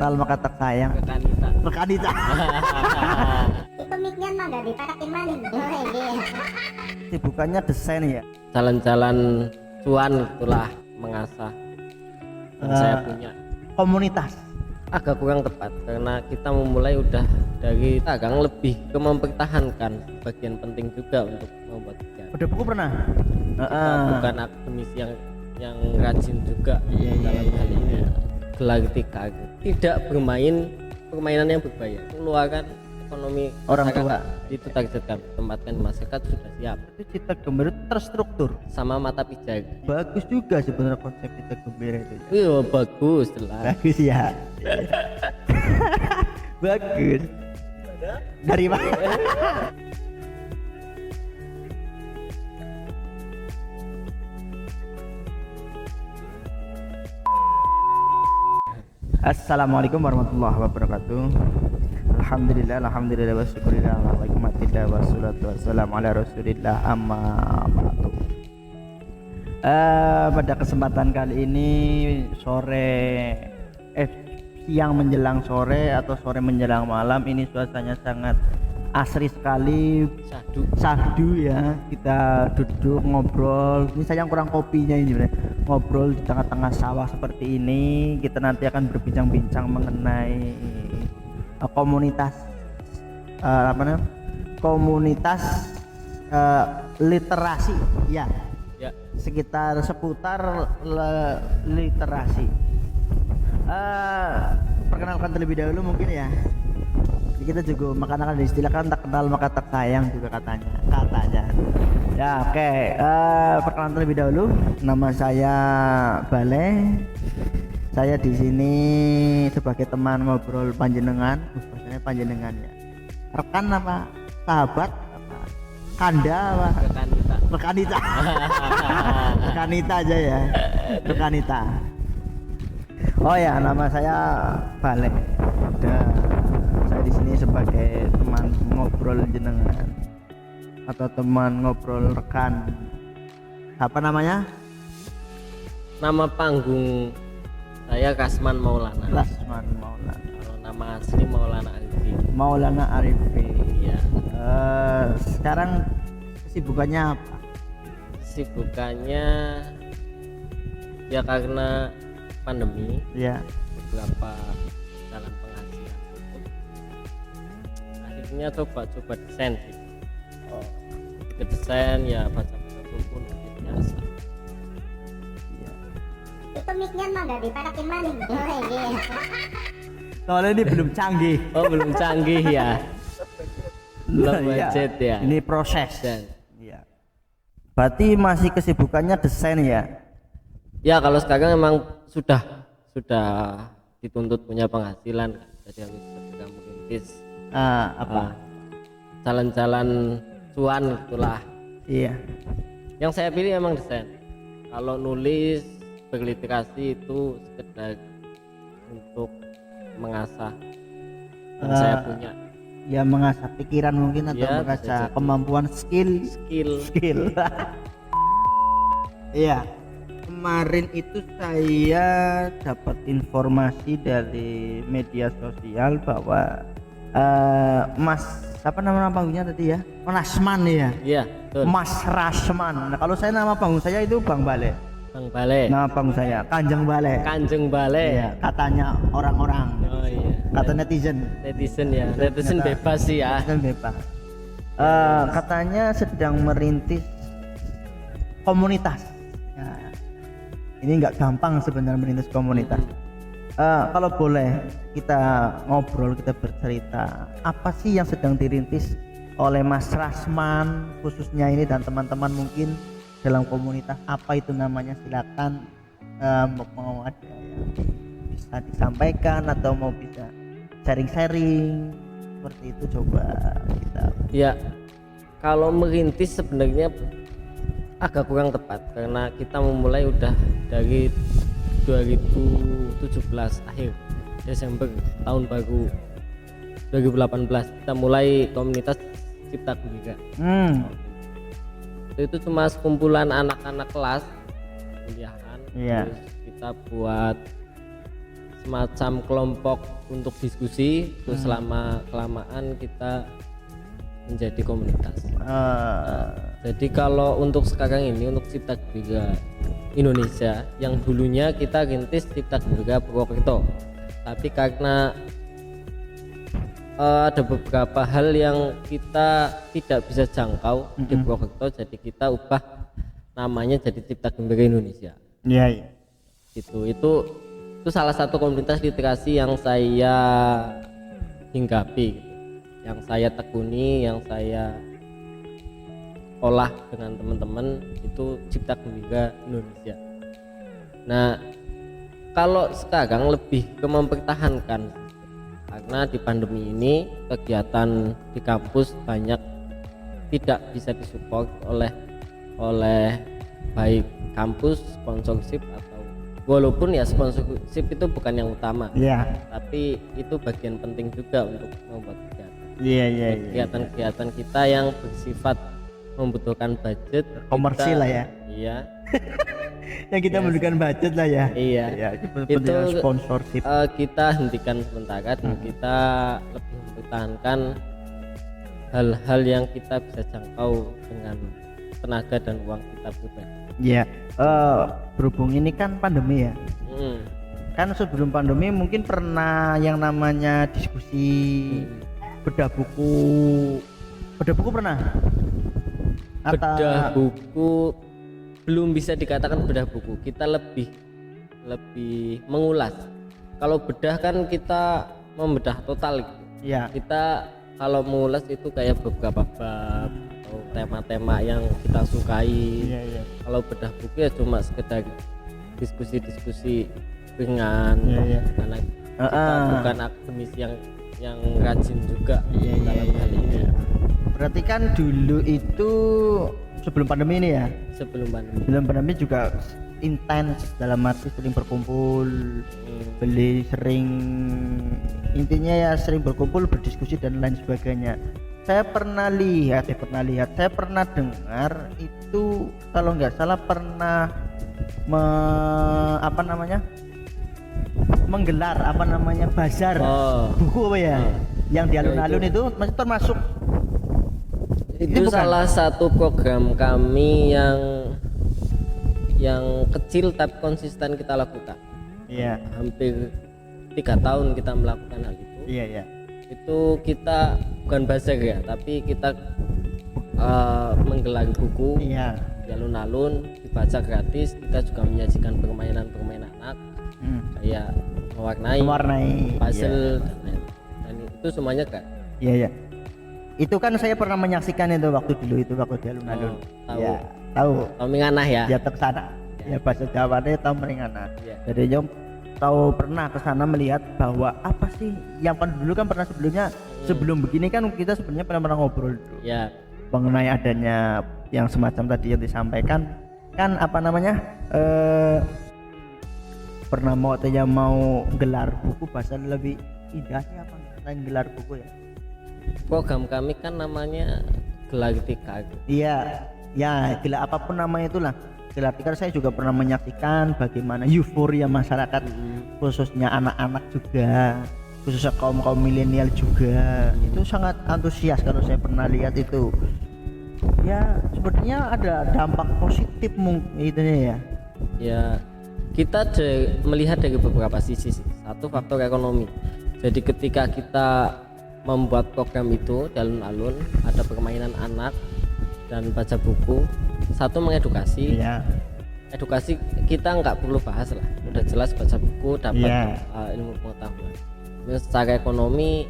kenal maka tak sayang. Rekanita. Rekanita. Pemikiran mah gak diparakin maling. Sibukannya desain ya. Jalan-jalan cuan itulah mengasah yang saya punya. Komunitas. Agak kurang tepat karena kita memulai udah dari dagang lebih ke mempertahankan bagian penting juga untuk membuat kegiatan. Udah buku pernah? Kita bukan akademisi yang rajin juga Iya, dalam iya, hal iya. ini. Gelar tikar tidak bermain permainan yang berbahaya, mengeluarkan ekonomi Orang masyarakat. tua. Itu target kami, tempatkan di masyarakat sudah siap Itu Cita Gembira itu terstruktur. sama mata pijak. Bagus juga sebenarnya konsep Cita Gembira itu. Iya bagus jelas. Bagus ya. Bagus. Dari mana? Assalamualaikum warahmatullahi wabarakatuh. Alhamdulillah wa syukurillah wa hikmatillah wa salatu wassalamu ala rasulillah amma ba'du. Pada kesempatan kali ini siang menjelang sore atau sore menjelang malam ini suasananya sangat asri sekali, sahdu ya. Kita duduk ngobrol. Ini saya yang kurang kopinya ini sebenarnya. Ngobrol di tengah-tengah sawah seperti ini. Kita nanti akan berbincang-bincang mengenai komunitas komunitas literasi ya. Ya. Sekitar seputar literasi. Perkenalkan terlebih dahulu mungkin ya. Kita juga makanan diistilahkan tak kenal maka tak sayang juga katanya. Ya oke. Perkenalan terlebih dahulu. Nama saya Bale. Saya di sini sebagai teman ngobrol panjenengan. Bahasanya panjenengan ya. Rekan apa? Sahabat apa? Kanda apa? Rekanita. Rekanita aja ya. Rekanita. Oh ya, nama saya Bale. Saya di sini sebagai teman ngobrol jenengan atau teman ngobrol rekan. Apa namanya? Nama panggung saya Kasman Maulana. Lasman Maulana. Kalau nama asli Maulana Arifin. Maulana Arifin. Iya. Sekarang kesibukannya apa? Kesibukannya ya karena pandemi Ya. beberapa jalan penghasilan tutup. Akhirnya coba desain sih. Ke desain ya baca-baca buku nulis biasa. Pemikiran mah gak diparakin maling. Soalnya ini belum canggih. Oh belum canggih ya. Belum Iya. budget ya. Ini proses. Dan Iya. Berarti masih kesibukannya desain ya? ya kalau sekarang emang sudah dituntut punya penghasilan kan. Jadi harus segera merintis Apa? jalan-jalan cuan itulah. Iya. Yang saya pilih emang desain. Kalau nulis berliterasi itu sekedar untuk mengasah yang saya punya Ya mengasah pikiran mungkin atau Ya, mengasah bisa jadi. kemampuan skill. skill. Iya. Kemarin itu saya dapat informasi dari media sosial bahwa Mas apa nama panggungnya tadi ya? Rasman ya. Iya betul. Mas Rasman. Nah, kalau saya nama panggung saya itu Bang Bale. Bang Bale. Nama panggung saya Kanjeng Bale. Kanjeng Bale. Iya, katanya orang-orang. Oh iya. Kata netizen. Netizen ya. Netizen Ternyata- bebas sih ya. Netizen bebas. Katanya sedang merintis komunitas. Ya, ini nggak gampang sebenarnya merintis komunitas. Kalau boleh kita ngobrol, kita bercerita, apa sih yang sedang dirintis oleh Mas Rasman khususnya ini dan teman-teman mungkin dalam komunitas, apa itu namanya? Silakan mau ada yang bisa disampaikan atau mau bisa sharing-sharing seperti itu, coba kita. Ya kalau merintis sebenarnya agak kurang tepat karena kita memulai udah dari 2017 akhir Desember tahun baru 2018 kita mulai komunitas Cipta Gembira. Itu cuma sekumpulan anak-anak kelas kuliahan. Iya. Terus kita buat semacam kelompok untuk diskusi, terus selama kelamaan kita menjadi komunitas. Jadi kalau untuk sekarang ini untuk Cipta Gembira Indonesia yang dulunya kita rintis Cipta Gembira Purwokerto, tapi karena ada beberapa hal yang kita tidak bisa jangkau di Purwokerto, jadi kita ubah namanya jadi Cipta Gembira Indonesia. Iya. Itu salah satu komunitas literasi yang saya hinggapi, yang saya tekuni, yang saya olah dengan teman-teman, itu Cipta Gembira Indonesia. Nah, kalau sekarang lebih ke mempertahankan, karena di pandemi ini kegiatan di kampus banyak tidak bisa disupport oleh baik kampus, sponsorship, atau walaupun ya sponsorship itu bukan yang utama, tapi itu bagian penting juga untuk membuat kegiatan kita yang bersifat membutuhkan budget Komersil lah ya. Iya. Yang kita membutuhkan budget lah ya. Iya. Itu sponsorship. Kita hentikan sementara dan kita lebih mempertahankan hal-hal yang kita bisa jangkau dengan tenaga dan uang kita pribadi. Iya. Berhubung ini kan pandemi ya. Kan sebelum pandemi mungkin pernah yang namanya diskusi bedah buku pernah? Bedah buku belum bisa dikatakan bedah buku, kita lebih mengulas. Kalau bedah kan kita membedah total gitu. Iya. Kita kalau mengulas itu kayak beberapa bab atau tema-tema yang kita sukai. Iya. Kalau bedah buku ya cuma sekedar diskusi ringan, karena kita bukan akademis yang rajin juga dalam hal ini. Berarti kan dulu itu sebelum pandemi ini ya. Sebelum pandemi juga intens, dalam arti sering berkumpul, intinya ya sering berkumpul, berdiskusi dan lain sebagainya. Saya pernah dengar itu kalau nggak salah pernah menggelar bazar buku apa ya, yang di alun-alun itu masih termasuk. Itu salah satu program kami yang kecil tapi konsisten kita lakukan. Iya. Hampir 3 tahun kita melakukan hal itu. Iya. Itu kita bukan bazar ya, tapi kita menggelar buku di alun-alun, dibaca gratis. Kita juga menyajikan permainan anak, kayak mewarnai, puzzle, dan itu semuanya kan. Iya. Itu kan saya pernah menyaksikan itu waktu di alun-alun. Tahu. Tahu Menganah ya? Ya ke sana. Ya bahasa Jawanya tahu Menganah. Ya. Jadi nyom tahu pernah ke sana melihat bahwa apa sih yang kan dulu kan pernah sebelum begini kan kita sebenarnya pernah ngobrol dulu. Ya. Mengenai adanya yang semacam tadi yang disampaikan kan pernah mau gelar buku bahasa lebih indahnya apa selain gelar buku ya. Program kami kan namanya Gelar Tikar. Iya, ya gelar apapun namanya itulah. Gelar Tikar saya juga pernah menyaksikan bagaimana euforia masyarakat, khususnya anak-anak juga, khususnya kaum milenial juga. Itu sangat antusias kalau saya pernah lihat itu. Ya sebenarnya ada dampak positif mungkin itunya ya. Ya kita melihat dari beberapa sisi. Satu, faktor ekonomi. Jadi ketika kita membuat program itu di alun-alun, ada permainan anak dan baca buku. Satu, mengedukasi. Edukasi kita nggak perlu bahas lah, udah jelas baca buku dapat ilmu pengetahuan. Terus secara ekonomi,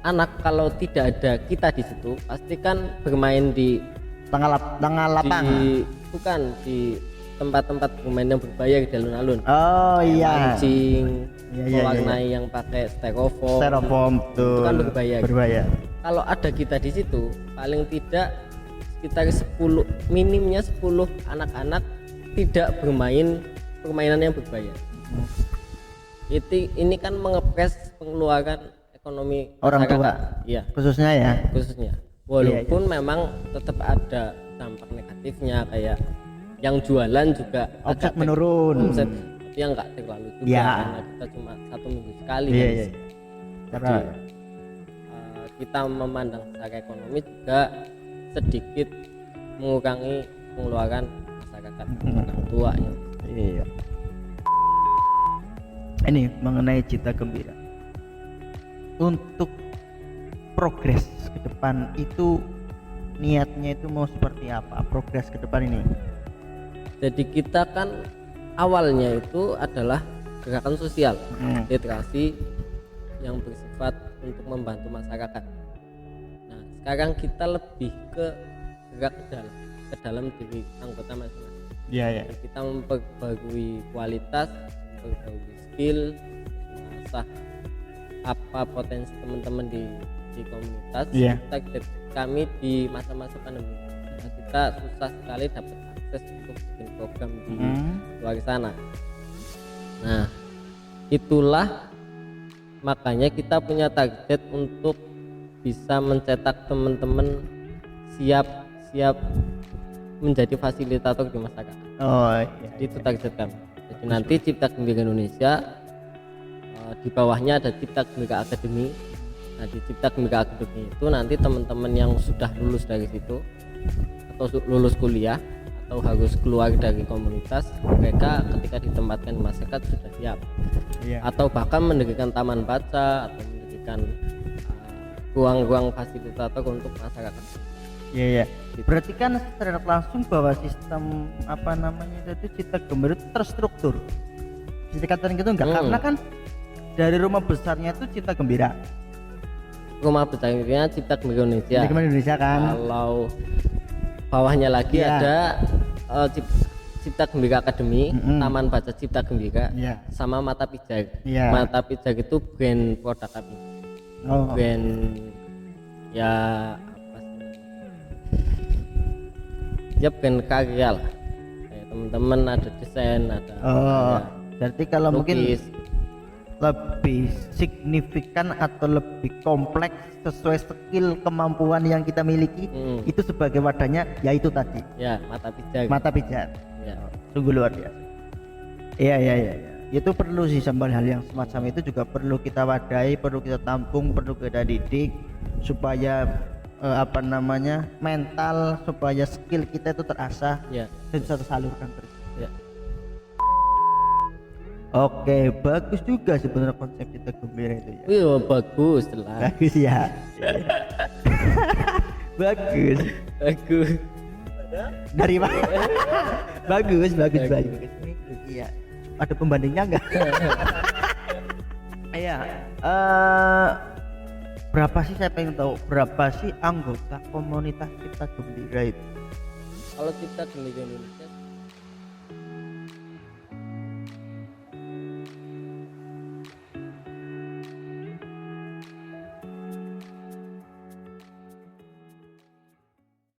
anak kalau tidak ada kita di situ pasti kan bermain di tengah lapangan, bukan di tempat-tempat bermain yang berbayar di alun-alun. Mancing, mewarnai yang pakai styrofoam tuh, itu kan berbayar. Kalau ada kita di situ, paling tidak sekitar 10 anak-anak tidak bermain permainan yang berbayar. Ini kan mengepres pengeluaran ekonomi orang tua. Iya. Khususnya. Walaupun memang tetap ada dampak negatifnya, kayak yang jualan juga omset menurun. ya nggak terlalu juga Ya. karena kita cuma 1 minggu sekali Iya, kan. iya. Karena Jadi, kita memandang secara ekonomi juga sedikit mengurangi pengeluaran masyarakat orang tua ya. iya. Ini mengenai cita gembira. Untuk progres ke depan itu niatnya itu mau seperti apa? Progres ke depan ini. Jadi kita kan awalnya itu adalah gerakan sosial, literasi yang bersifat untuk membantu masyarakat. Nah, sekarang kita lebih ke gerak ke dalam diri anggota masing-masing. Iya, iya. Dan kita memperbarui kualitas, memperbarui skill, mengasah apa potensi teman-teman di komunitas. Iya. Kami di masa-masa pandemi kita susah sekali dapat akses untuk bikin program di luar sana. Nah, itulah makanya kita punya target untuk bisa mencetak teman-teman siap menjadi fasilitator di masyarakat. Oh, iya. Itu target kami. Jadi nanti Cipta Gembira Indonesia di bawahnya ada Cipta Gembira Academy. Nah, di Cipta Gembira Academy itu nanti teman-teman yang sudah lulus dari situ atau lulus kuliah atau harus keluar dari komunitas, mereka ketika ditempatkan di masyarakat sudah siap. Iya. Atau bahkan mendirikan taman baca atau mendirikan ruang-ruang fasilitator untuk masyarakat. Iya, iya. Berarti kan secara langsung bahwa sistem apa namanya itu Cipta Gembira itu terstruktur. Bisa dikatakan gitu enggak? Karena kan dari rumah besarnya itu Cipta Gembira. Rumah besarnya Cipta Gembira Indonesia. Cipta Gembira Indonesia kan. Kalau bawahnya lagi Iya. ada Cipta Gembira Academy, Taman Baca Cipta Gembira, Iya. sama Mata Pijar. Iya. Mata Pijar itu brand produk kami. Oh. Brand ya apa sih namanya? Ya brand karya lah. Kayak teman-teman ada desain, ada Oh. ya, Berarti kalau mungkin lukis. lebih signifikan atau lebih kompleks sesuai skill kemampuan yang kita miliki itu sebagai wadahnya yaitu tadi Ya Mata Pijar. mata pijat. Ya. Sungguh luar biasa. Iya, iya, iya, iya. Itu perlu sih, sambil hal yang semacam itu juga perlu kita wadahi, perlu kita tampung, perlu kita didik supaya apa namanya mental, supaya skill kita itu terasah Ya. dan bisa tersalurkan terus. Ya. Oke, bagus juga sebenarnya konsep Cipta Gembira itu ya. Wih, bagus lah. Bagus ya. Bagus. Bagus. Dari mana? bagus. Iya. Ada pembandingnya enggak? Iya. Berapa sih, saya pengen tahu berapa sih anggota komunitas Cipta Gembira itu? Kalau Cipta Gembira Indonesia